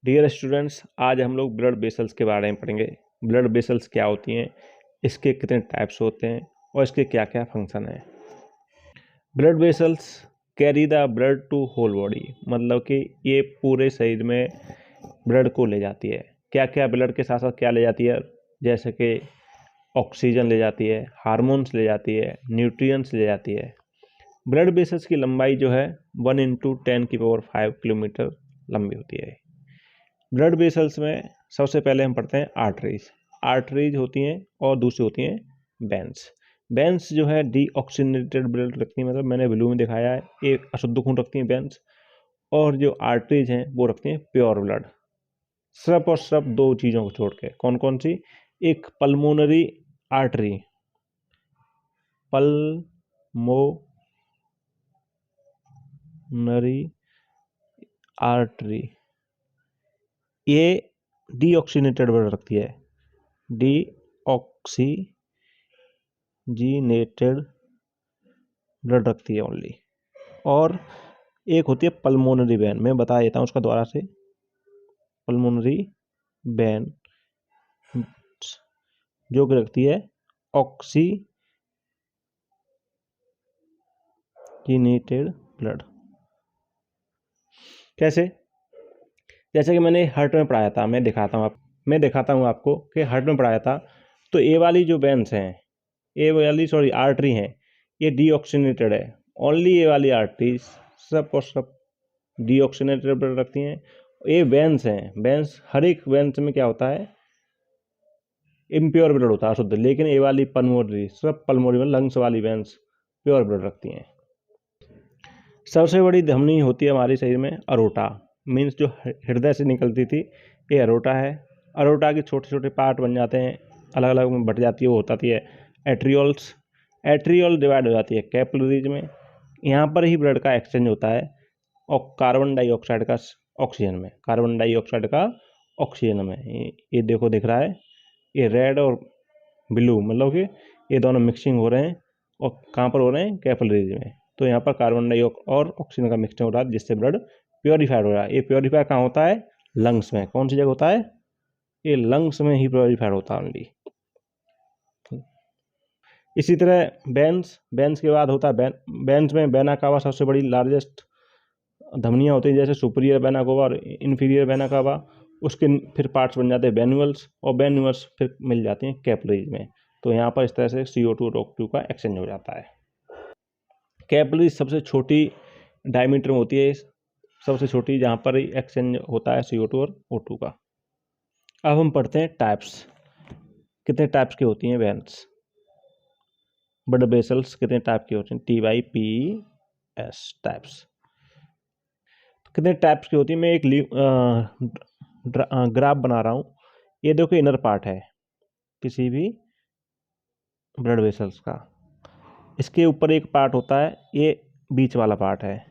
Dear students, आज हम लोग ब्लड वेसल्स के बारे में पढ़ेंगे। ब्लड वेसल्स क्या होती हैं, इसके कितने टाइप्स होते हैं और इसके क्या क्या फंक्शन है। Blood vessels carry the blood to whole body, मतलब कि ये पूरे शरीर में ब्लड को ले जाती है। क्या क्या ब्लड के साथ साथ क्या ले जाती है, जैसे कि ऑक्सीजन ले जाती है, हार्मोन्स ले जाती है, न्यूट्रिएंट्स ले जाती है। ब्लड वेसल्स की लंबाई जो है 1 × 10⁵ किलोमीटर लंबी होती है। ब्लड वेसल्स में सबसे पहले हम पढ़ते हैं आर्टरीज। आर्टरीज होती हैं और दूसरी होती हैं वेन्स। वेन्स जो है डीऑक्सीजनेटेड ब्लड रखती हैं, मतलब मैंने ब्लू में दिखाया है, एक अशुद्ध खून रखती हैं वेन्स। और जो आर्टरीज हैं वो रखती हैं प्योर ब्लड। सिर्फ और सिर्फ दो चीज़ों को छोड़ के। कौन कौन सी? एक पल्मोनरी आर्टरी, पल्मोनरी आर्टरी, ये डीऑक्सीजनेटेड ब्लड रखती है, डीऑक्सीजनेटेड ब्लड रखती है ओनली। और एक होती है पल्मोनरी वेन, मैं बता देता हूँ उसका द्वारा से। पल्मोनरी वेन जो कि रखती है ऑक्सीजनेटेड ब्लड। कैसे? जैसे कि मैंने हार्ट में पढ़ाया था, मैं दिखाता हूँ आपको कि हार्ट में पढ़ाया था। तो ये वाली जो वेन्स हैं, आर्टरी हैं, ये डीऑक्सीजनेटेड है। ओनली ये वाली आर्टरी सब और सब डीऑक्सीजनेटेड ब्लड रखती हैं। ये वेन्स हैं, वेन्स हर एक वेन्स में क्या होता है, इम्प्योर ब्लड होता है, अशुद्ध। लेकिन ये वाली पल्मोनरी, सब पल्मोनरी में लंग्स वाली वेन्स प्योर ब्लड रखती हैं। सबसे बड़ी धमनी होती है हमारे शरीर में अरोटा, मीन्स जो हृदय से निकलती थी, ये अरोटा है। अरोटा के छोटे छोटे पार्ट बन जाते हैं, अलग अलग में बट जाती है, वो होती है एट्रियोल्स। एट्रियोल डिवाइड हो जाती है कैपिलरीज में। यहाँ पर ही ब्लड का एक्सचेंज होता है और कार्बन डाइऑक्साइड का ऑक्सीजन में, कार्बन डाइऑक्साइड का ऑक्सीजन में। ये देखो दिख रहा है, ये रेड और ब्लू, मतलब कि ये दोनों मिक्सिंग हो रहे हैं। और कहाँ पर हो रहे हैं? कैपिलरीज में। तो यहाँ पर कार्बन डाइऑक्साइड और ऑक्सीजन का मिक्सचर हो रहा है, जिससे ब्लड प्योरीफाइड हो रहा है। ये प्योरीफाई कहाँ होता है? लंग्स में। कौन सी जगह होता है? ये लंग्स में ही प्योरीफाइड होता है ओनली। इसी तरह वेन्स के बाद होता है वेन्स में वेना कावा सबसे बड़ी लार्जेस्ट धमनियाँ होती हैं, जैसे सुपीरियर वेना कावा और इन्फीरियर वेना कावा। उसके फिर पार्ट्स बन जाते हैं वेन्यूल्स, और वेन्यूल्स फिर मिल जाती हैं कैपिलरीज में। तो यहाँ पर इस तरह से CO2 और O2 का एक्सचेंज हो जाता है। कैपिलरी सबसे छोटी डायमीटर में होती है, सबसे छोटी, जहाँ पर एक्सचेंज होता है CO2 और O2 का। अब हम पढ़ते हैं टाइप्स, कितने टाइप्स की होती हैं वेन्स। ब्लड वेसल्स कितने टाइप की होती हैं? TYPS types. कितने टाइप्स की होती है? मैं एक ग्राफ बना रहा हूँ। ये देखो इनर पार्ट है किसी भी ब्लड वेसल्स का, इसके ऊपर एक पार्ट होता है, ये बीच वाला पार्ट है,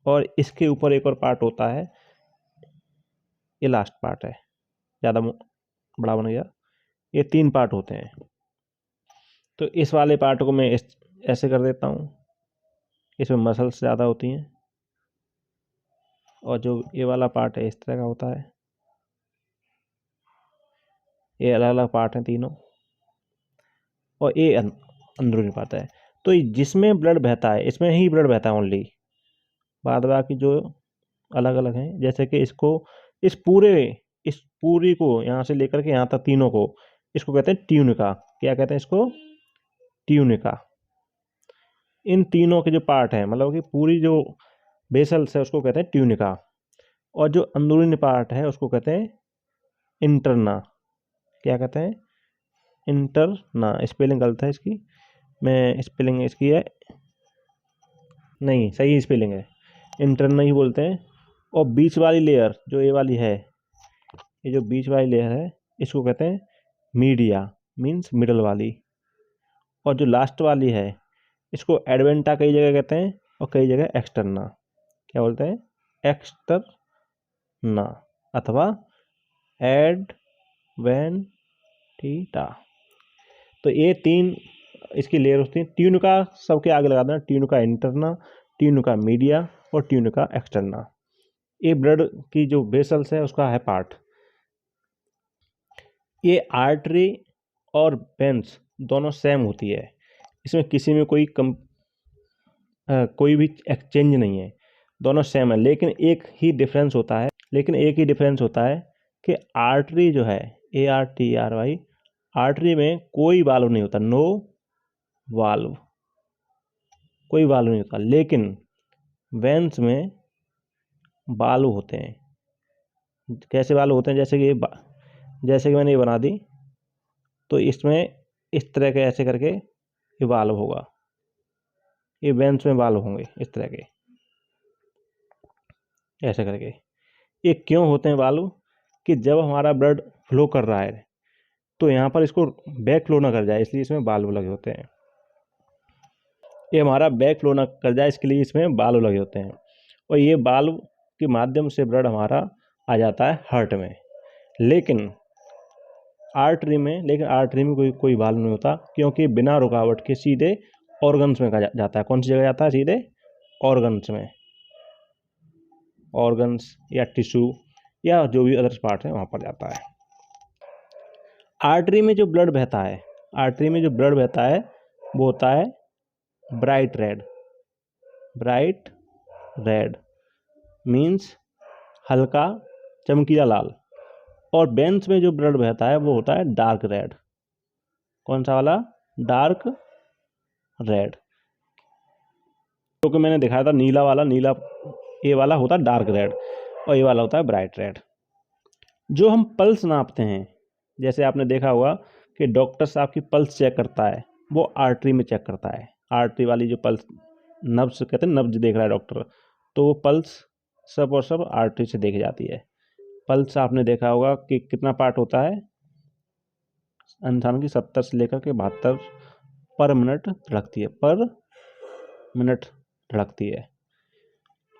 और इसके ऊपर एक और पार्ट होता है, ये लास्ट पार्ट है। ज़्यादा बड़ा बन गया। ये 3 पार्ट होते हैं। तो इस वाले पार्ट को मैं ऐसे कर देता हूँ, इसमें मसल्स ज़्यादा होती हैं। और जो ये वाला पार्ट है इस तरह का होता है। ये अलग अलग पार्ट हैं तीनों, और ये अंदरूनी पार्ट है। तो जिसमें ब्लड बहता है इसमें ही ब्लड बहता है ओनली। बाद बाकी जो अलग अलग हैं, जैसे कि इस पूरी को यहाँ से लेकर के यहाँ तक तीनों को, इसको कहते हैं ट्यूनिका। क्या कहते हैं इसको? ट्यूनिका। इन तीनों के जो पार्ट हैं, मतलब कि पूरी जो वेसल्स है उसको कहते हैं ट्यूनिका। और जो अंदरूनी पार्ट है उसको कहते हैं इंटरना। क्या कहते हैं? इंटरना। स्पेलिंग गलत है इसकी, मैं स्पेलिंग इसकी है नहीं, सही स्पेलिंग है, इंटरना ही बोलते हैं। और बीच वाली लेयर जो ये वाली है, ये जो बीच वाली लेयर है, इसको कहते हैं मीडिया, मीन्स मिडल वाली। और जो लास्ट वाली है, इसको एडवेंटा कई जगह कहते हैं और कई जगह एक्सटर्ना। क्या बोलते हैं? एक्सटर्ना अथवा एडवेंटिटा। तो ये 3 इसकी लेयर होती हैं। ट्यूनिका सबके आगे लगा देना, ट्यूनिका इंटरना, ट्यूनिका मीडिया और ट्यूनिका एक्सटर्ना। ये ब्लड की जो वेसल्स है उसका है पार्ट। ये आर्टरी और वेन्स दोनों सेम होती है, इसमें किसी में कोई भी एक्सचेंज नहीं है, दोनों सेम है। लेकिन एक ही डिफरेंस होता है कि आर्टरी जो है ARTRY, आर्टरी में कोई वाल्व नहीं होता, नो वाल्व, कोई वाल्व नहीं होता। लेकिन वेन्स में वाल्व होते हैं। कैसे वाल्व होते हैं? जैसे कि मैंने ये बना दी, तो इसमें इस तरह के ऐसे करके ये वाल्व होगा, ये वेन्स में वाल्व होंगे इस तरह के, ऐसे करके। ये क्यों होते हैं वाल्व? कि जब हमारा ब्लड फ्लो कर रहा है तो यहाँ पर इसको बैक फ्लो ना कर जाए, इसलिए इसमें वाल्व लगे होते हैं। ये हमारा बैक फ्लो ना कर जाए, इसके लिए इसमें वाल्व लगे होते हैं। और ये वाल्व के माध्यम से ब्लड हमारा आ जाता है हार्ट में। लेकिन आर्टरी में कोई वाल्व नहीं होता, क्योंकि बिना रुकावट के सीधे ऑर्गन्स में जाता है। कौन सी जगह जाता है? सीधे ऑर्गन्स में, ऑर्गन्स या टिश्यू या जो भी अदर्स पार्ट है वहाँ पर जाता है। आर्टरी में जो ब्लड बहता है वो होता है ब्राइट रेड, मीन्स हल्का चमकीला लाल। और वेन्स में जो ब्लड बहता है वो होता है डार्क रेड। कौन सा वाला? Dark red. क्योंकि मैंने दिखाया था नीला ये वाला होता है डार्क रेड और ये वाला होता है ब्राइट रेड। जो हम पल्स नापते हैं, जैसे आपने देखा होगा कि डॉक्टर साहब की पल्स चेक करता है, वो आर्टरी में चेक करता है। आर्टरी वाली जो पल्स, नब्ज कहते हैं, नब्ज देख रहा है डॉक्टर, तो वो पल्स सब और सब आर्टरी से देखी जाती है। पल्स आपने देखा होगा कि कितना पार्ट होता है इंसान की, 70 से लेकर के 72 पर मिनट धड़कती है।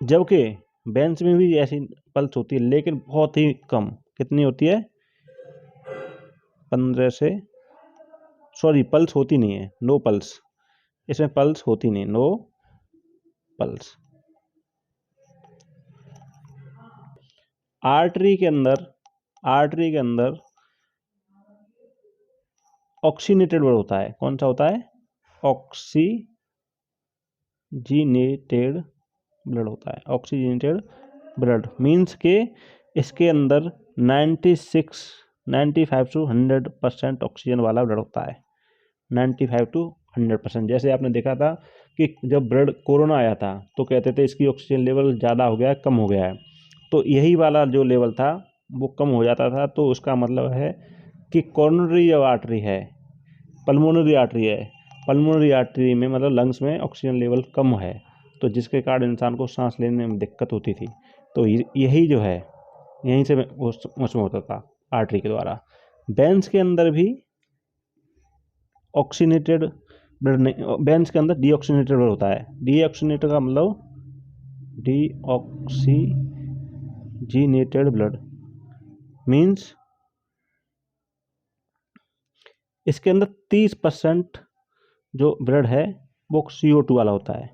जबकि वेन्स में भी ऐसी पल्स होती है, लेकिन बहुत ही कम। कितनी होती है? 15 से, पल्स होती नहीं है, नो पल्स, इसमें पल्स होती नहीं, नो पल्स। आर्टरी के अंदर ऑक्सीनेटेड ब्लड होता है। कौन सा होता है? ऑक्सीजिनेटेड ब्लड होता है। ऑक्सीजिनेटेड ब्लड मीन्स के इसके अंदर 95 to 100% ऑक्सीजन वाला ब्लड होता है। 95 to 100%। जैसे आपने देखा था कि जब ब्लड कोरोना आया था तो कहते थे इसकी ऑक्सीजन लेवल ज़्यादा हो गया है, कम हो गया है। तो यही वाला जो लेवल था वो कम हो जाता था, तो उसका मतलब है कि कॉर्नरी जो आर्टरी है, पल्मोनरी आर्टरी में मतलब लंग्स में ऑक्सीजन लेवल कम है, तो जिसके कारण इंसान को सांस लेने में दिक्कत होती थी। तो यही जो है, यहीं से उसमें होता था आर्टरी के द्वारा। वेन्स के अंदर भी ऑक्सीनेटेड ब्लड नहीं, वेन्स के अंदर डीऑक्सीनेटेड ब्लड होता है। डीऑक्सीनेटेड का मतलब डीऑक्सीजिनेटेड ब्लड मीन्स इसके अंदर 30% जो ब्लड है वो CO2 वाला होता है।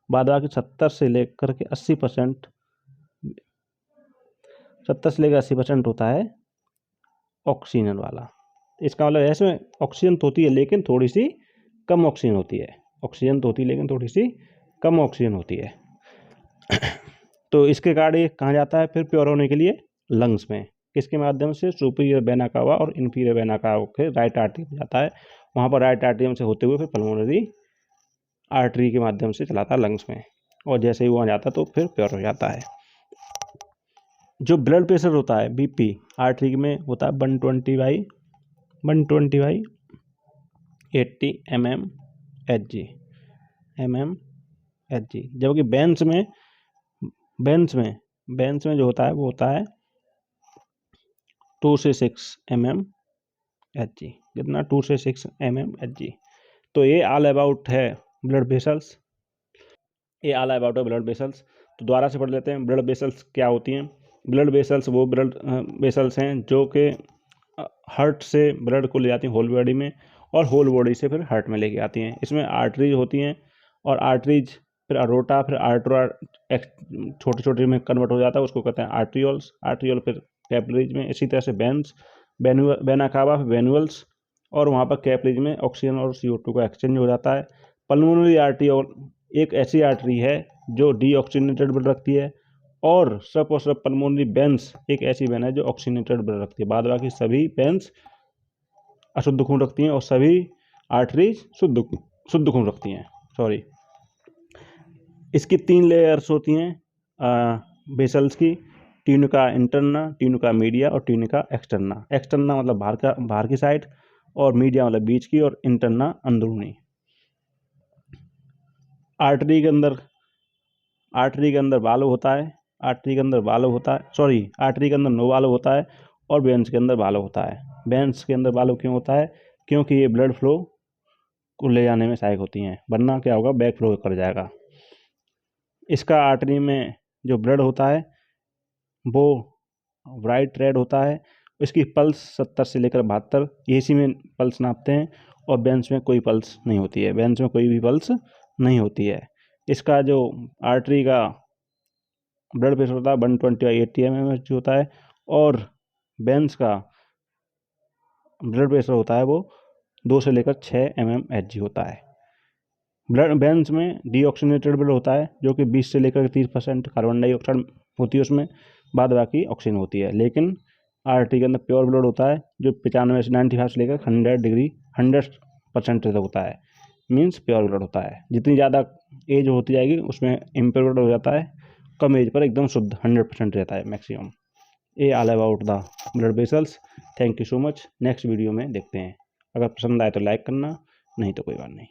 बाद बाकी 70 से लेकर के 80% होता है ऑक्सीजन वाला। इसका मतलब ऐसे ऑक्सीजन तो होती है लेकिन थोड़ी सी कम ऑक्सीजन होती है। ऑक्सीजन तो होती है लेकिन थोड़ी सी कम ऑक्सीजन होती है। तो इसके कारण ये कहाँ जाता है फिर प्योर होने के लिए? लंग्स में। किसके माध्यम से? सुपीरियर वेना कावा और इन्फीरियर वेना कावा के राइट आर्टरी में जाता है। वहाँ पर राइट आर्टरी से होते हुए फिर पल्मोनरी आर्टरी के माध्यम से चलाता है लंग्स में, और जैसे ही वहाँ जाता है तो फिर प्योर हो जाता है। जो ब्लड प्रेशर होता है BP आर्टरी में होता है 120 बाई 80 mmHg। जबकि वेन्स में जो होता है वो होता है 2 से 6 mmHg। कितना? 2 से 6 mmHg। तो ये ऑल अबाउट है ब्लड वेसल्स। तो दोबारा से पढ़ लेते हैं ब्लड वेसल्स क्या होती हैं। ब्लड वेसल्स वो ब्लड वेसल्स हैं जो कि हार्ट से ब्लड को ले जाती हैं होल बॉडी में, और होल बॉडी से फिर हार्ट में लेके आती हैं। इसमें आर्टरीज होती हैं, और आर्टरीज फिर अरोटा, फिर आर्टरा छोटे छोटे में कन्वर्ट हो जाता है, उसको कहते हैं आर्ट्रियोल्स। आर्ट्रियोल फिर कैपिलरीज में, इसी तरह से वेन्स, वेना कावा, फिर वेन्युल्स, और वहाँ पर कैपिलरीज में ऑक्सीजन और CO2 का एक्सचेंज हो जाता है। पल्मोनरी आर्ट्रियोल एक ऐसी आर्टरी है जो डीऑक्सीजनेटेड ब्लड रखती है, और सिर्फ पल्मोनरी वेन्स एक ऐसी वेन है जो ऑक्सीजनेटेड ब्लड रखती है। बाद बाकी सभी वेन्स अशुद्ध खून रखती हैं और सभी आर्टरीज शुद्ध खून रखती हैं। सॉरी, इसकी 3 लेयर्स होती हैं वेसल्स की, ट्यूनिका इंटरना, ट्यूनिका मीडिया और ट्यूनिका एक्सटर्ना। एक्सटर्ना मतलब बाहर की साइड, और मीडिया मतलब बीच की, और इंटरना अंदरूनी। आर्टरी के अंदर वाल्व होता है, आर्टरी के अंदर नो वाल्व होता है, और वेन्स के अंदर वाल्व होता है। वेन्स के अंदर वाल्व क्यों होता है? क्योंकि ये ब्लड फ्लो को ले जाने में सहायक होती हैं, वरना क्या होगा, बैक फ्लो कर जाएगा। इसका आर्टरी में जो ब्लड होता है वो ब्राइट रेड होता है। इसकी पल्स 70 से लेकर 72 AC में पल्स नापते हैं, और वेन्स में कोई पल्स नहीं होती है, वेन्स में कोई भी पल्स नहीं होती है। इसका जो आर्टरी का ब्लड प्रेशर होता है 120/80 mmHg होता है, और वेन्स का ब्लड प्रेशर होता है वो 2 से लेकर 6 mmHg होता है। ब्लड वेन्स में डीऑक्सीजनेटेड ब्लड होता है, जो कि 20 से लेकर 30% कार्बन डाइऑक्साइड होती है उसमें, बाद बाकी ऑक्सीजन होती है। लेकिन आर्टरी के अंदर प्योर ब्लड होता है, जो 95 से 95 से लेकर 100% तक होता है, मीन्स प्योर ब्लड होता है। जितनी ज़्यादा एज होती जाएगी उसमें इम्प्योर ब्लड हो जाता है, कम एज पर एकदम शुद्ध 100% रहता है मैक्सिमम। ये all about the blood vessels. Thank you so much. Next video में देखते हैं। अगर पसंद आए तो लाइक करना, नहीं तो कोई बात नहीं।